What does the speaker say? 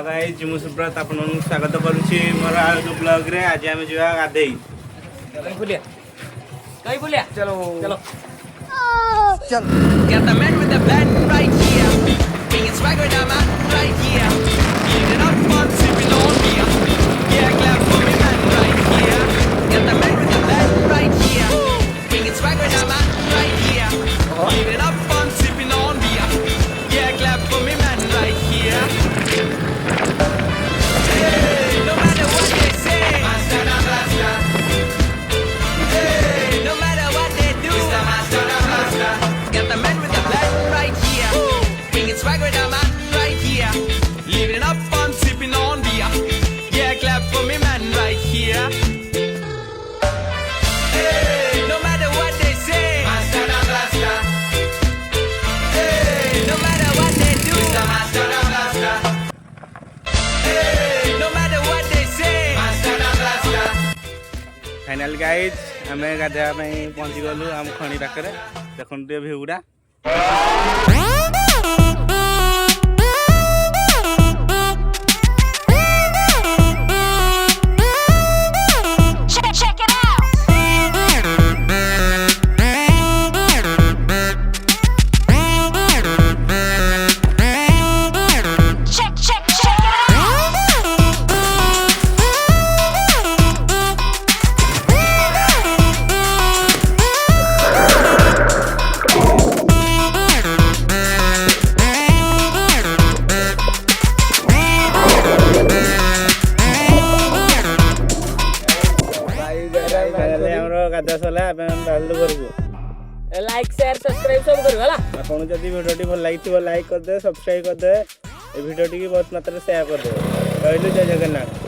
Guys मु सुब्रत आपन स्वागत करूची मोर आज ब्लॉग रे। आज हम जुआ गाधेई कहीं बोलिया चलो चलो चल Got the man with the plan right here. Bringing swagger down man right here. Giving up fun, sipping on beer. Yeah, clap for me man right here. Got the man with the plan right here. Bringing swagger down man right here. Giving up fun, sipping on beer. Yeah, clap for me man right here. Hey, no matter what they say, master na blaster. Hey, no matter what they do, Mr. Master na blaster. Got the man with the plan right here. Bringing swagger down man right here. Living up fun, sipping on beer. Yeah, clap for me man right here. Hey, no matter what they say, Master na blaster. Hey, no matter what they do, Mr. Master na blaster. Hey, no matter what they say, Master na blaster. Final guys हमें गाधा में पहुंची गलु हम खणी पाखरे देखन ते भ्यूडा Check it out. Check it finally हमरो गाधा सला अपन डालु करबो। लाइक शेयर सब्सक्राइब सब करू हला आपन जदी वीडियोटी भल लागिथिबो लाइक कर दे, सब्सक्राइब कर दे, ए वीडियोटी की बहुत मात्रा शेयर कर दे। कहलु जय जगन्नाथ।